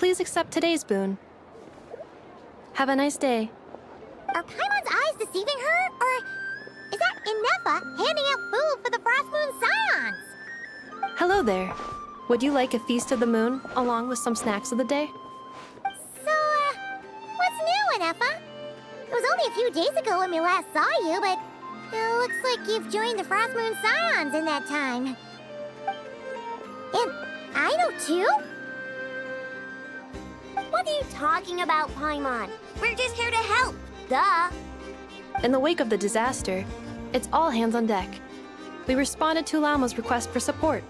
please accept today's boon. Have a nice day. Are Paimon's eyes deceiving her? Or is that Inefa handing out food for the Frost Moon Scions? Hello there. Would you like a feast of the moon, along with some snacks of the day? So, what's new, Inefa? It was only a few days ago when we last saw you, but it looks like you've joined the Frost Moon Scions in that time. And I know too? What are you talking about, Paimon? We're just here to help, duh. In the wake of the disaster, it's all hands on deck. We responded to Lama's request for support.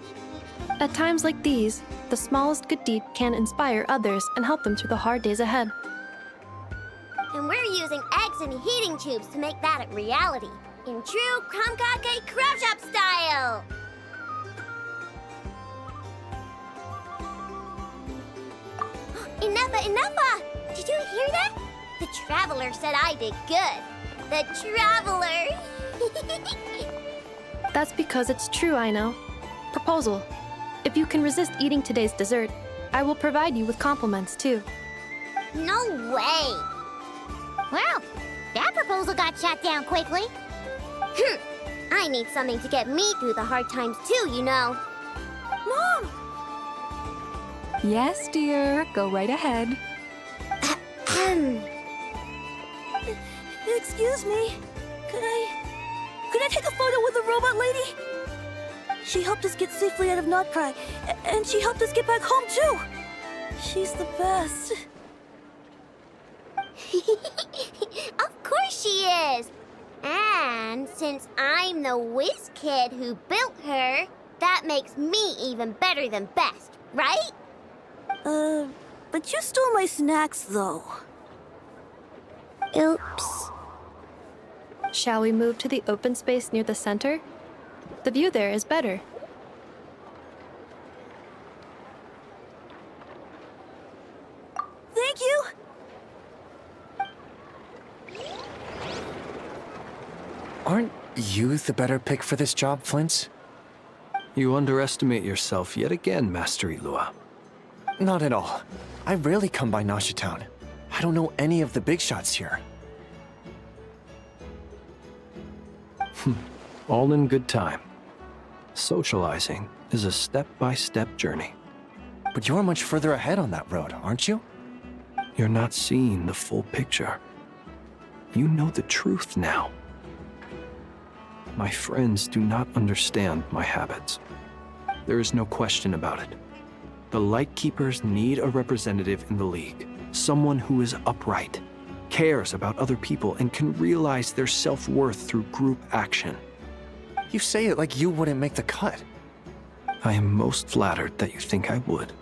At times like these, the smallest good deed can inspire others and help them through the hard days ahead. And we're using eggs and heating tubes to make that a reality, in true Kromkake Crab Shop style! Inefa! Did you hear that? The Traveler said I did good. The Traveler! That's because it's true, I know. Proposal. If you can resist eating today's dessert, I will provide you with compliments, too. No way! Well, that proposal got shot down quickly. I need something to get me through the hard times too, you know. Mom! Yes, dear. Go right ahead. Excuse me. Could I take a photo with the robot lady? She helped us get safely out of Notcry, and she helped us get back home too. She's the best. Of course she is. And since I'm the whiz kid who built her, that makes me even better than best, right? But you stole my snacks, though. Oops. Shall we move to the open space near the center? The view there is better. Thank you. Aren't you the better pick for this job, Flint? You underestimate yourself yet again, Master Ilua. Not at all. I rarely come by Nasha Town. I don't know any of the big shots here. All in good time. Socializing is a step-by-step journey. But you're much further ahead on that road, aren't you? You're not seeing the full picture. You know the truth now. My friends do not understand my habits. There is no question about it. The Lightkeepers need a representative in the League. Someone who is upright, cares about other people, and can realize their self-worth through group action. You say it like you wouldn't make the cut. I am most flattered that you think I would.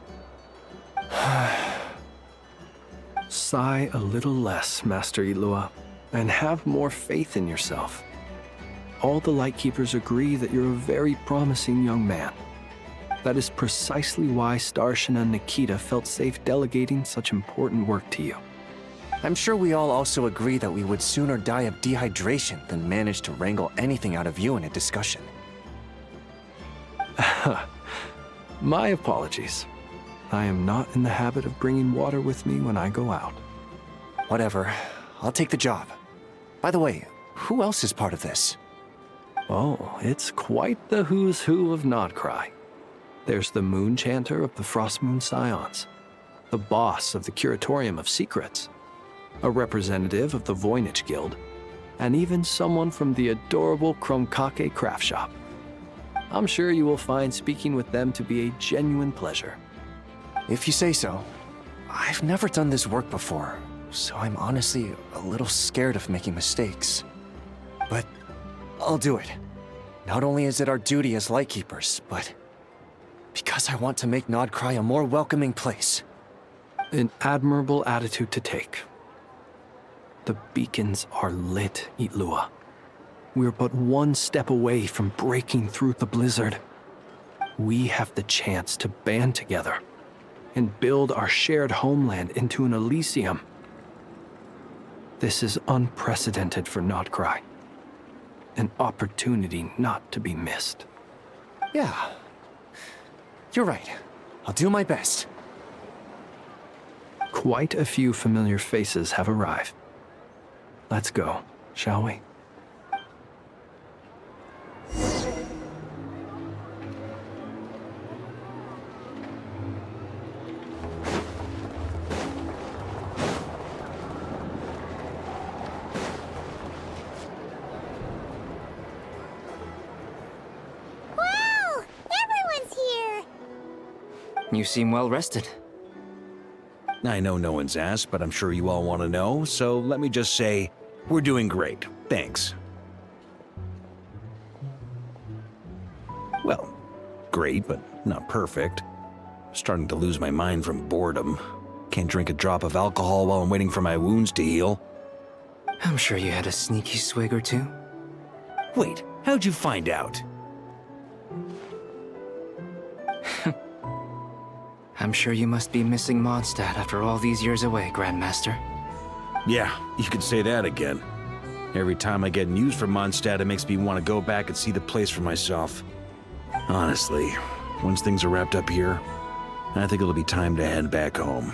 Sigh a little less, Master Ilua, and have more faith in yourself. All the Lightkeepers agree that you're a very promising young man. That is precisely why Starshina Nikita felt safe delegating such important work to you. I'm sure we all also agree that we would sooner die of dehydration than manage to wrangle anything out of you in a discussion. My apologies. I am not in the habit of bringing water with me when I go out. Whatever. I'll take the job. By the way, who else is part of this? Oh, it's quite the who's who of Notcry. There's the Moon Chanter of the Frost Moon Scions, the boss of the Curatorium of Secrets, a representative of the Voynich Guild, and even someone from the adorable Kromkake Craft Shop. I'm sure you will find speaking with them to be a genuine pleasure. If you say so. I've never done this work before, so I'm honestly a little scared of making mistakes. But I'll do it. Not only is it our duty as Lightkeepers, but because I want to make Notcry a more welcoming place. An admirable attitude to take. The beacons are lit, Ilua. We're but one step away from breaking through the blizzard. We have the chance to band together and build our shared homeland into an Elysium. This is unprecedented for Notcry. An opportunity not to be missed. Yeah. You're right. I'll do my best. Quite a few familiar faces have arrived. Let's go, shall we? Wow! Everyone's here! You seem well rested. I know no one's asked, but I'm sure you all want to know, so let me just say, we're doing great. Thanks. Well, great, but not perfect. Starting to lose my mind from boredom. Can't drink a drop of alcohol while I'm waiting for my wounds to heal. I'm sure you had a sneaky swig or two. Wait, how'd you find out? I'm sure you must be missing Mondstadt after all these years away, Grandmaster. Yeah, you could say that again. Every time I get news from Mondstadt, it makes me want to go back and see the place for myself. Honestly, once things are wrapped up here, I think it'll be time to head back home.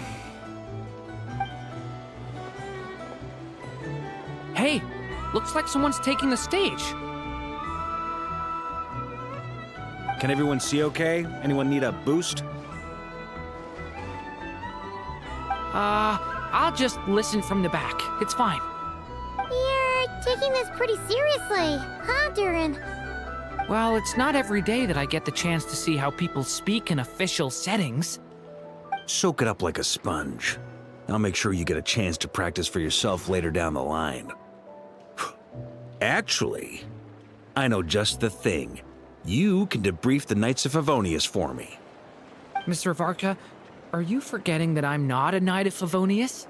Hey, looks like someone's taking the stage. Can everyone see okay? Anyone need a boost? I'll just listen from the back. It's fine. You're taking this pretty seriously, huh, Durin? Well, it's not every day that I get the chance to see how people speak in official settings. Soak it up like a sponge. I'll make sure you get a chance to practice for yourself later down the line. Actually, I know just the thing. You can debrief the Knights of Favonius for me. Mr. Varka, are you forgetting that I'm not a Knight of Favonius?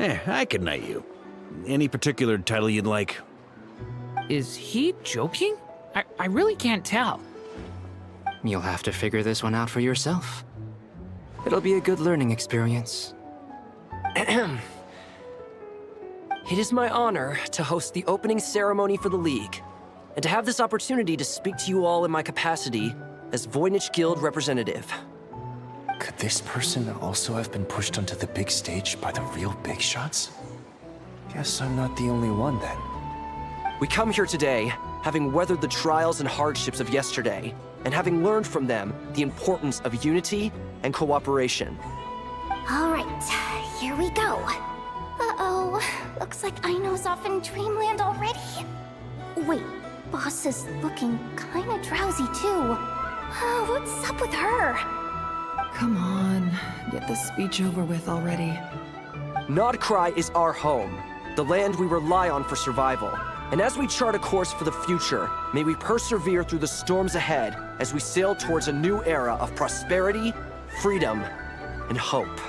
I can knight you. Any particular title you'd like? Is he joking? I really can't tell. You'll have to figure this one out for yourself. It'll be a good learning experience. It is my honor to host the opening ceremony for the League, and to have this opportunity to speak to you all in my capacity as Voynich Guild representative. Could this person also have been pushed onto the big stage by the real big shots? Guess I'm not the only one then. We come here today, having weathered the trials and hardships of yesterday, and having learned from them the importance of unity and cooperation. All right, here we go. Uh-oh, looks like Aino's off in Dreamland already. Wait, Boss is looking kinda drowsy too. What's up with her? Come on, get this speech over with already. Nodcry is our home, the land we rely on for survival. And as we chart a course for the future, may we persevere through the storms ahead as we sail towards a new era of prosperity, freedom, and hope.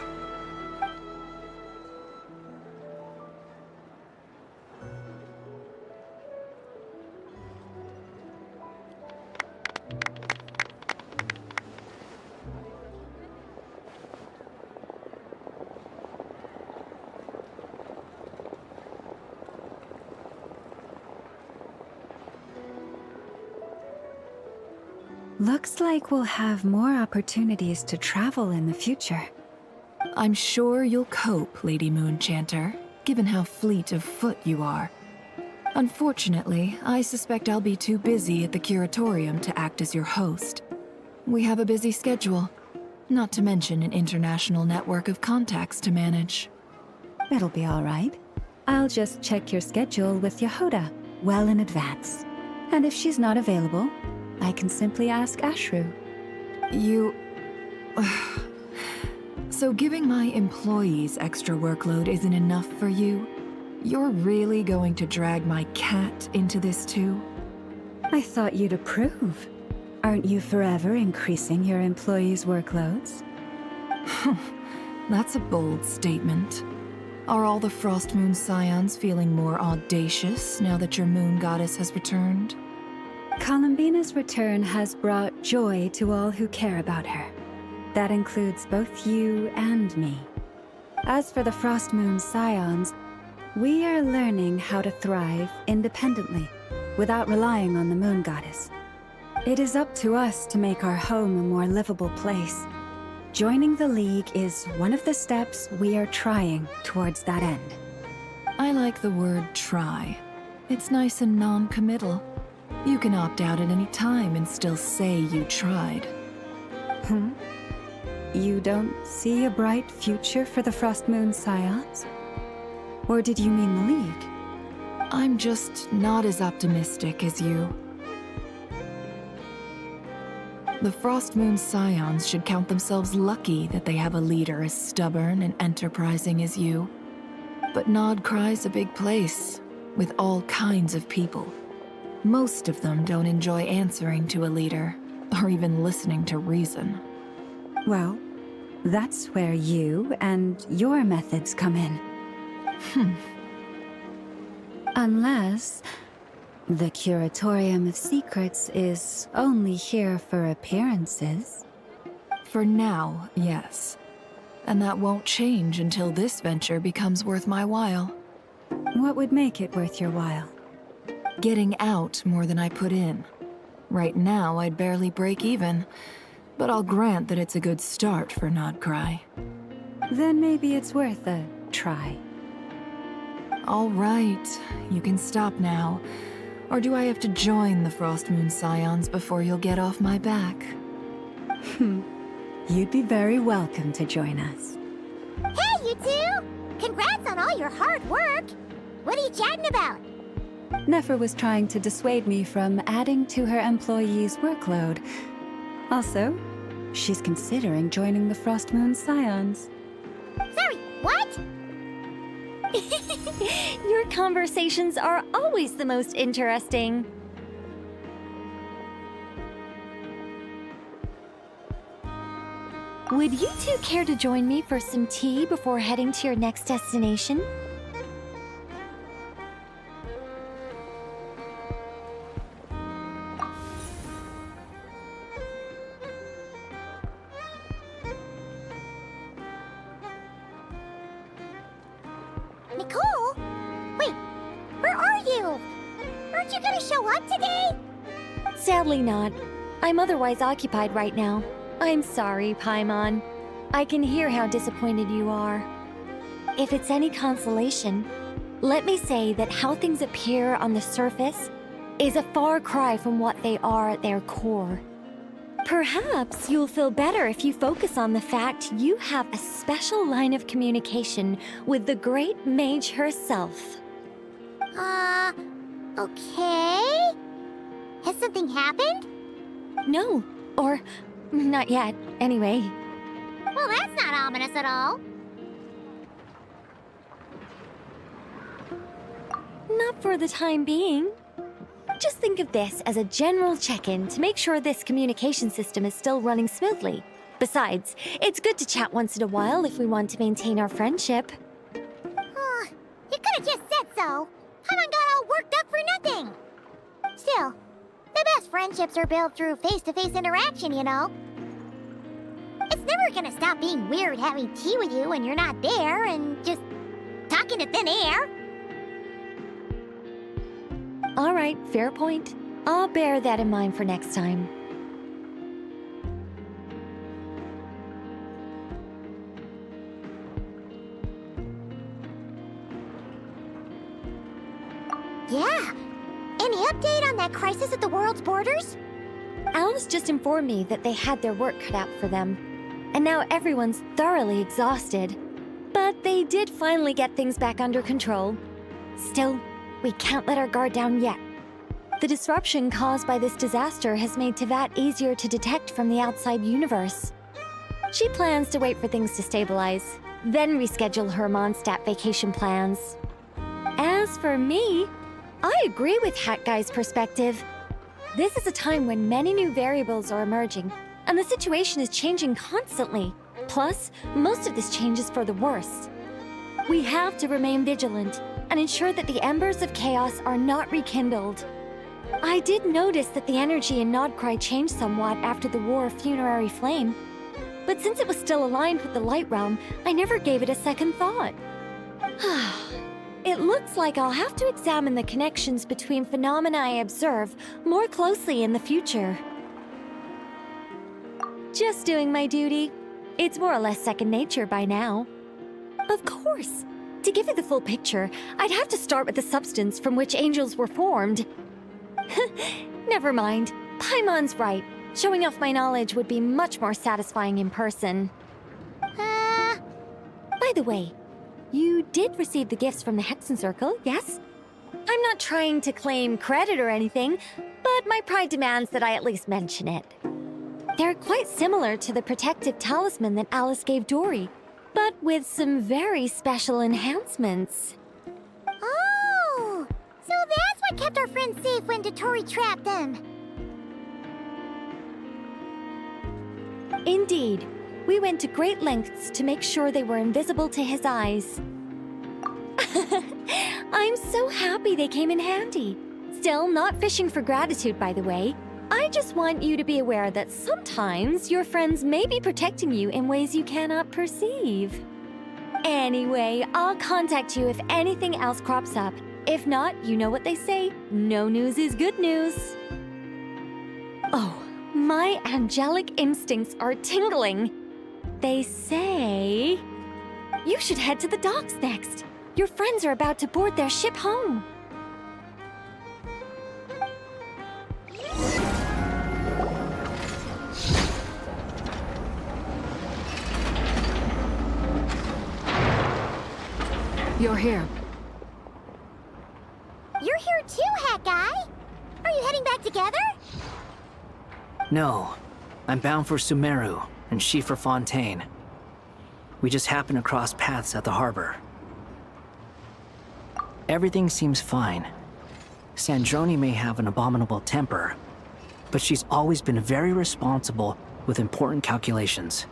Looks like we'll have more opportunities to travel in the future. I'm sure you'll cope, Lady Moonchanter, given how fleet of foot you are. Unfortunately, I suspect I'll be too busy at the curatorium to act as your host. We have a busy schedule, not to mention an international network of contacts to manage. That'll be all right. I'll just check your schedule with Yehoda well in advance. And if she's not available, I can simply ask Ashru. You... So giving my employees extra workload isn't enough for you? You're really going to drag my cat into this too? I thought you'd approve. Aren't you forever increasing your employees' workloads? That's a bold statement. Are all the Frostmoon Scions feeling more audacious now that your moon goddess has returned? Columbina's return has brought joy to all who care about her. That includes both you and me. As for the Frostmoon Scions, we are learning how to thrive independently, without relying on the moon goddess. It is up to us to make our home a more livable place, joining the League is one of the steps we are trying towards that end. I like the word try. It's nice and non-committal. You can opt out at any time and still say you tried. You don't see a bright future for the Frostmoon Scions? Or did you mean the League? I'm just not as optimistic as you. The Frostmoon Scions should count themselves lucky that they have a leader as stubborn and enterprising as you. But Nodcry's a big place, with all kinds of people. Most of them don't enjoy answering to a leader, or even listening to reason. Well, that's where you and your methods come in. Unless the Curatorium of Secrets is only here for appearances. For now, yes. And that won't change until this venture becomes worth my while. What would make it worth your while? Getting out more than I put in. Right now, I'd barely break even, but I'll grant that it's a good start for Nodcry. Then maybe it's worth a try. All right, you can stop now. Or do I have to join the Frostmoon Scions before you'll get off my back? You'd be very welcome to join us. Hey, you two! Congrats on all your hard work! What are you chatting about? Nefer was trying to dissuade me from adding to her employees' workload. Also, she's considering joining the Frostmoon Scions. Sorry, what? Your conversations are always the most interesting. Would you two care to join me for some tea before heading to your next destination? Nicole? Wait, where are you? Aren't you gonna show up today? Sadly not. I'm otherwise occupied right now. I'm sorry, Paimon. I can hear how disappointed you are. If it's any consolation, let me say that how things appear on the surface is a far cry from what they are at their core. Perhaps you'll feel better if you focus on the fact you have a special line of communication with the great mage herself. Okay? Has something happened? No, or not yet, anyway. Well, that's not ominous at all. Not for the time being. Just think of this as a general check-in to make sure this communication system is still running smoothly. Besides, it's good to chat once in a while if we want to maintain our friendship. You could have just said so. Haven't got all worked up for nothing. Still, the best friendships are built through face-to-face interaction, you know. It's never gonna stop being weird having tea with you when you're not there and just talking to thin air. All right, fair point. I'll bear that in mind for next time. Yeah. Any update on that crisis at the world's borders? Alice just informed me that they had their work cut out for them. And now everyone's thoroughly exhausted. But they did finally get things back under control. Still, we can't let our guard down yet. The disruption caused by this disaster has made Teyvat easier to detect from the outside universe. She plans to wait for things to stabilize, then reschedule her Mondstadt vacation plans. As for me, I agree with Hat Guy's perspective. This is a time when many new variables are emerging, and the situation is changing constantly. Plus, most of this change is for the worse. We have to remain vigilant and ensure that the embers of chaos are not rekindled. I did notice that the energy in Nodcry changed somewhat after the War of Funerary Flame, but since it was still aligned with the Light Realm, I never gave it a second thought. It looks like I'll have to examine the connections between phenomena I observe more closely in the future. Just doing my duty. It's more or less second nature by now. Of course. To give you the full picture, I'd have to start with the substance from which angels were formed. Never mind. Paimon's right. Showing off my knowledge would be much more satisfying in person. By the way, you did receive the gifts from the Hexen Circle, yes? I'm not trying to claim credit or anything, but my pride demands that I at least mention it. They're quite similar to the protective talisman that Alice gave Dory, but with some very special enhancements. Oh! So that's what kept our friends safe when Dotori trapped them. Indeed. We went to great lengths to make sure they were invisible to his eyes. I'm so happy they came in handy. Still, not fishing for gratitude, by the way. I just want you to be aware that sometimes your friends may be protecting you in ways you cannot perceive. Anyway, I'll contact you if anything else crops up. If not, you know what they say, no news is good news. Oh, my angelic instincts are tingling. They say... you should head to the docks next. Your friends are about to board their ship home. You're here. You're here too, Hat Guy. Are you heading back together? No. I'm bound for Sumeru, and she for Fontaine. We just happened to cross paths at the harbor. Everything seems fine. Sandrone may have an abominable temper, but she's always been very responsible with important calculations,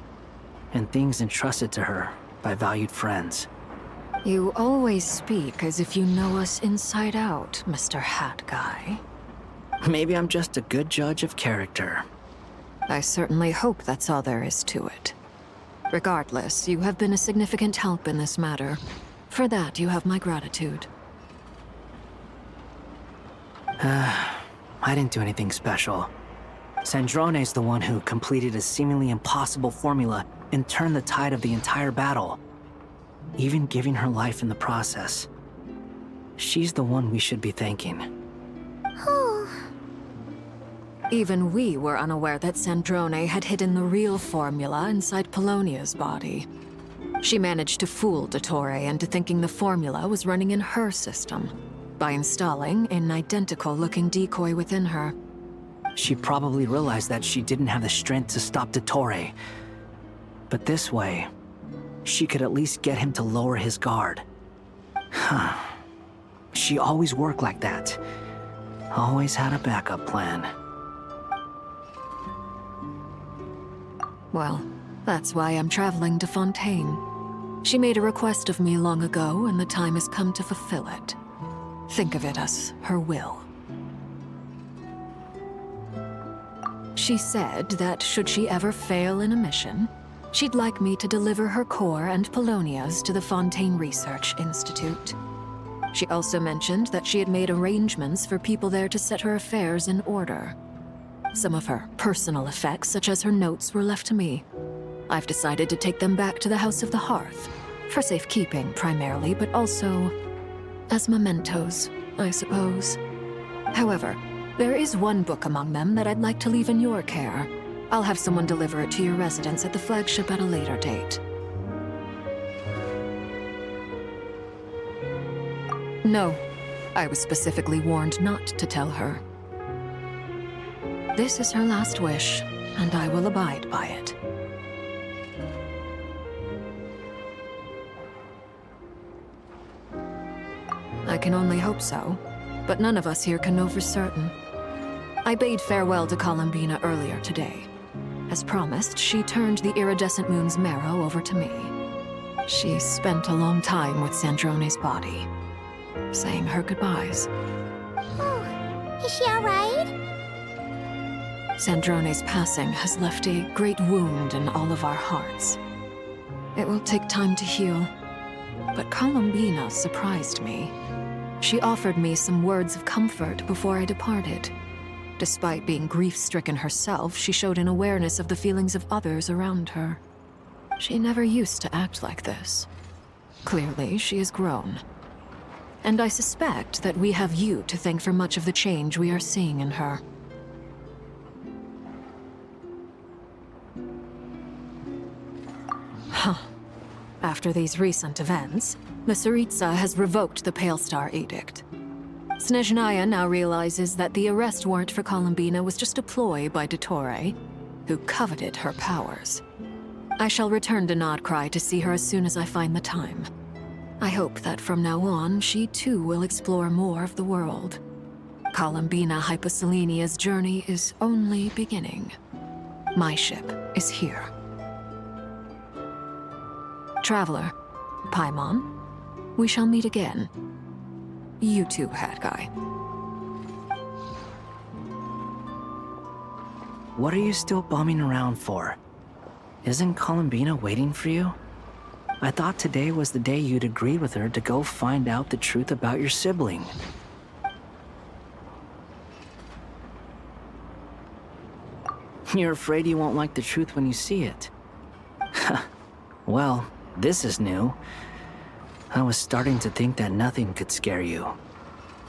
and things entrusted to her by valued friends. You always speak as if you know us inside out, Mr. Hat Guy. Maybe I'm just a good judge of character. I certainly hope that's all there is to it. Regardless, you have been a significant help in this matter. For that, you have my gratitude. I didn't do anything special. Sandrone's the one who completed a seemingly impossible formula and turned the tide of the entire battle, even giving her life in the process. She's the one we should be thanking. Even we were unaware that Sandrone had hidden the real formula inside Polonia's body. She managed to fool Dottore into thinking the formula was running in her system by installing an identical-looking decoy within her. She probably realized that she didn't have the strength to stop Dottore. But this way, she could at least get him to lower his guard. Huh. She always worked like that. Always had a backup plan. Well, that's why I'm traveling to Fontaine. She made a request of me long ago, and the time has come to fulfill it. Think of it as her will. She said that should she ever fail in a mission, she'd like me to deliver her core and Polonia's to the Fontaine Research Institute. She also mentioned that she had made arrangements for people there to set her affairs in order. Some of her personal effects, such as her notes, were left to me. I've decided to take them back to the House of the Hearth, for safekeeping primarily, but also as mementos, I suppose. However, there is one book among them that I'd like to leave in your care. I'll have someone deliver it to your residence at the flagship at a later date. No, I was specifically warned not to tell her. This is her last wish, and I will abide by it. I can only hope so, but none of us here can know for certain. I bade farewell to Columbina earlier today. As promised, she turned the iridescent moon's marrow over to me. She spent a long time with Sandrone's body, saying her goodbyes. Oh, is she all right? Sandrone's passing has left a great wound in all of our hearts. It will take time to heal, but Columbina surprised me. She offered me some words of comfort before I departed. Despite being grief-stricken herself, she showed an awareness of the feelings of others around her. She never used to act like this. Clearly, she has grown. And I suspect that we have you to thank for much of the change we are seeing in her. Huh. After these recent events, the Tsaritsa has revoked the Pale Star Edict. Snezhnaya now realizes that the arrest warrant for Columbina was just a ploy by Dottore, who coveted her powers. I shall return to Nodcry to see her as soon as I find the time. I hope that from now on, she too will explore more of the world. Columbina Hyposelenia's journey is only beginning. My ship is here. Traveler, Paimon, we shall meet again. You too, Hat Guy. What are you still bumming around for? Isn't Columbina waiting for you? I thought today was the day you'd agreed with her to go find out the truth about your sibling. You're afraid you won't like the truth when you see it. Well, this is new. I was starting to think that nothing could scare you.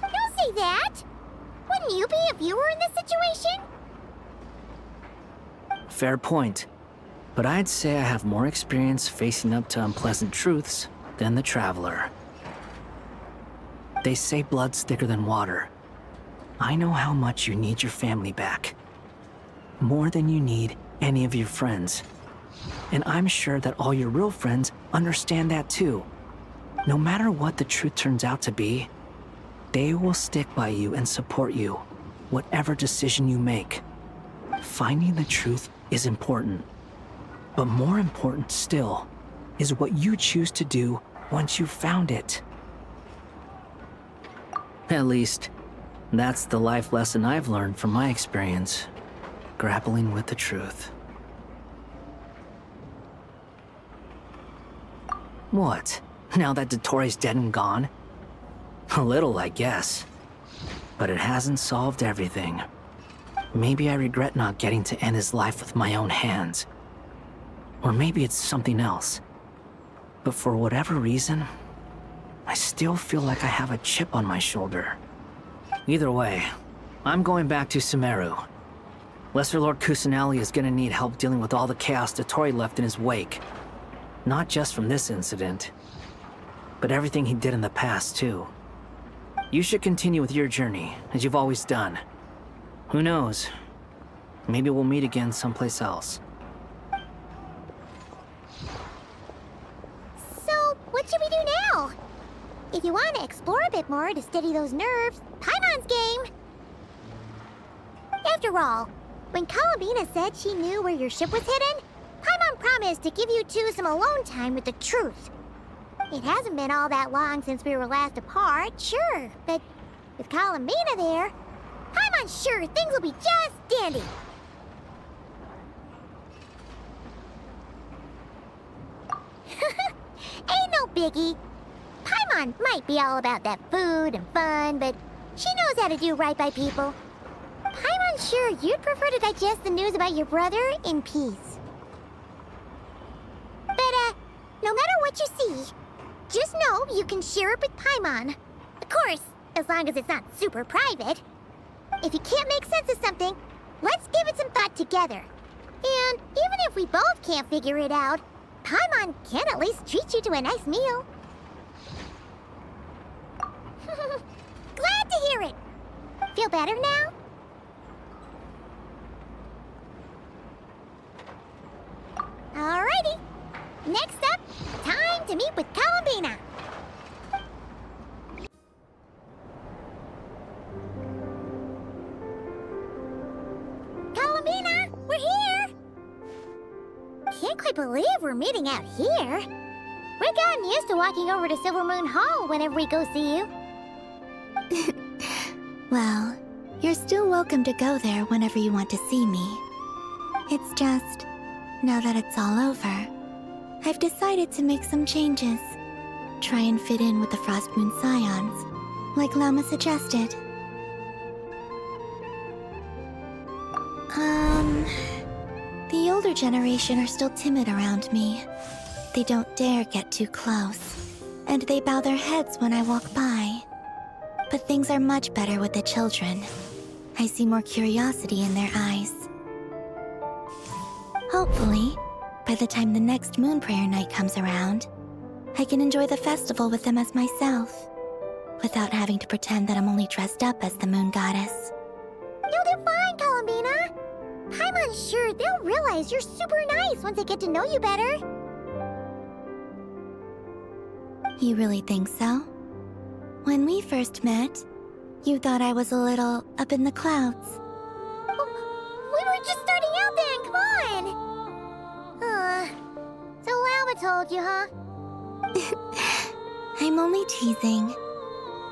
Don't say that! Wouldn't you be if you were in this situation? Fair point. But I'd say I have more experience facing up to unpleasant truths than the Traveler. They say blood's thicker than water. I know how much you need your family back. More than you need any of your friends. And I'm sure that all your real friends understand that too. No matter what the truth turns out to be, they will stick by you and support you, whatever decision you make. Finding the truth is important. But more important still is what you choose to do once you've found it. At least, that's the life lesson I've learned from my experience, grappling with the truth. What? Now that Dottore's dead and gone? A little, I guess. But it hasn't solved everything. Maybe I regret not getting to end his life with my own hands. Or maybe it's something else. But for whatever reason, I still feel like I have a chip on my shoulder. Either way, I'm going back to Sumeru. Lesser Lord Kusanali is gonna need help dealing with all the chaos Dottore left in his wake. Not just from this incident, but everything he did in the past, too. You should continue with your journey, as you've always done. Who knows? Maybe we'll meet again someplace else. So, what should we do now? If you want to explore a bit more to steady those nerves, Paimon's game! After all, when Columbina said she knew where your ship was hidden, Paimon promised to give you two some alone time with the truth. It hasn't been all that long since we were last apart, sure, but with Columbina there, Paimon's sure things will be just dandy. Ain't no biggie. Paimon might be all about that food and fun, but she knows how to do right by people. Paimon's sure you'd prefer to digest the news about your brother in peace. But, no matter what you see, just know you can share it with Paimon. Of course, as long as it's not super private. If you can't make sense of something, let's give it some thought together. And even if we both can't figure it out, Paimon can at least treat you to a nice meal. Glad to hear it. Feel better now? Alrighty. Next up, time to meet with Columbina. Columbina, we're here! Can't quite believe we're meeting out here. We've gotten used to walking over to Silver Moon Hall whenever we go see you. Well, you're still welcome to go there whenever you want to see me. It's just, now that it's all over, I've decided to make some changes. Try and fit in with the Frost Moon Scions, like Lama suggested. The older generation are still timid around me. They don't dare get too close, and they bow their heads when I walk by. But things are much better with the children. I see more curiosity in their eyes. Hopefully, by the time the next moon prayer night comes around, I can enjoy the festival with them as myself, without having to pretend that I'm only dressed up as the moon goddess. You'll do fine, Columbina. I'm unsure they'll realize you're super nice once they get to know you better. You really think so? When we first met, you thought I was a little up in the clouds. We were just starting out then, come on! So Llama told you, huh? I'm only teasing.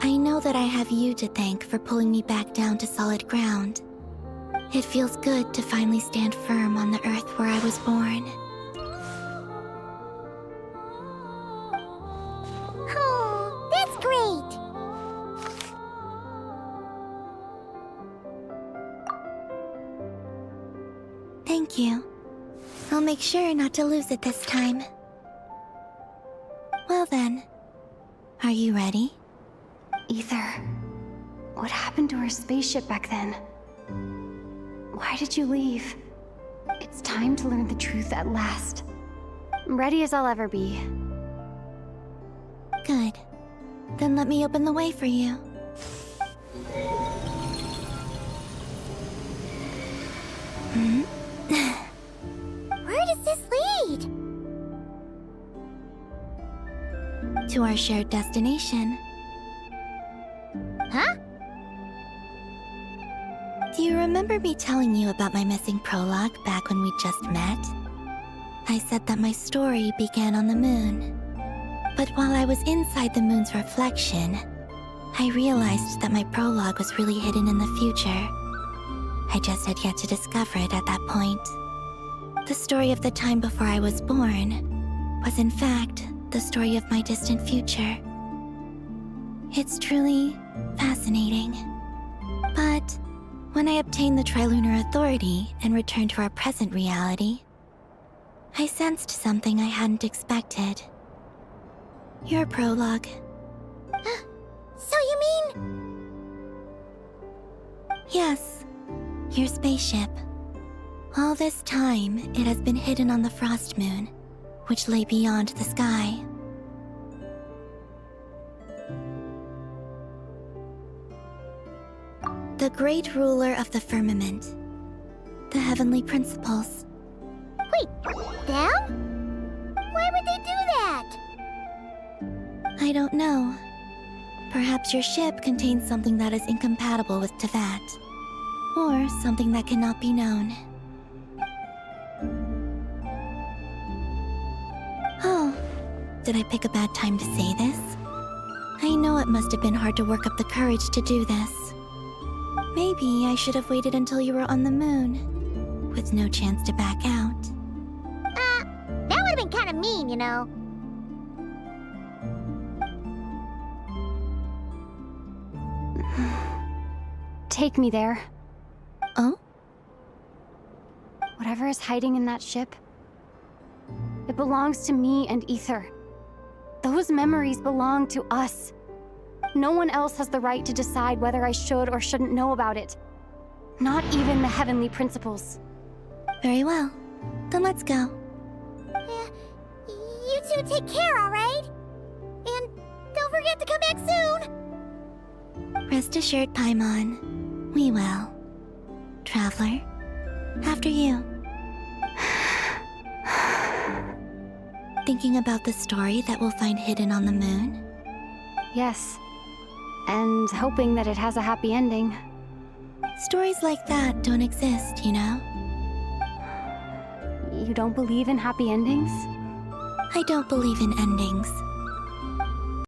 I know that I have you to thank for pulling me back down to solid ground. It feels good to finally stand firm on the earth where I was born. Oh, that's great! Thank you. I'll make sure not to lose it this time. Well then, are you ready? Ether, what happened to our spaceship back then? Why did you leave? It's time to learn the truth at last. I'm ready as I'll ever be. Good. Then let me open the way for you. Where does this lead? To our shared destination. Huh? Do you remember me telling you about my missing prologue back when we just met? I said that my story began on the moon. But while I was inside the moon's reflection, I realized that my prologue was really hidden in the future. I just had yet to discover it at that point. The story of the time before I was born was in fact the story of my distant future. It's truly fascinating. But when I obtained the Trilunar Authority and returned to our present reality, I sensed something I hadn't expected. Your prologue. So you mean... Yes, your spaceship. All this time, it has been hidden on the Frost Moon, which lay beyond the sky. The great ruler of the firmament. The heavenly principles. Wait, them? Why would they do that? I don't know. Perhaps your ship contains something that is incompatible with Tevat. Or something that cannot be known. Oh, did I pick a bad time to say this? I know it must have been hard to work up the courage to do this. Maybe I should have waited until you were on the moon, with no chance to back out. That would have been kind of mean, you know. Take me there. Oh? Whatever is hiding in that ship, it belongs to me and Ether. Those memories belong to us. No one else has the right to decide whether I should or shouldn't know about it. Not even the heavenly principles. Very well. Then let's go. Yeah, you two take care, alright? And don't forget to come back soon! Rest assured, Paimon. We will. Traveler, after you. Thinking about the story that we'll find hidden on the moon? Yes. And hoping that it has a happy ending. Stories like that don't exist, you know? You don't believe in happy endings? I don't believe in endings.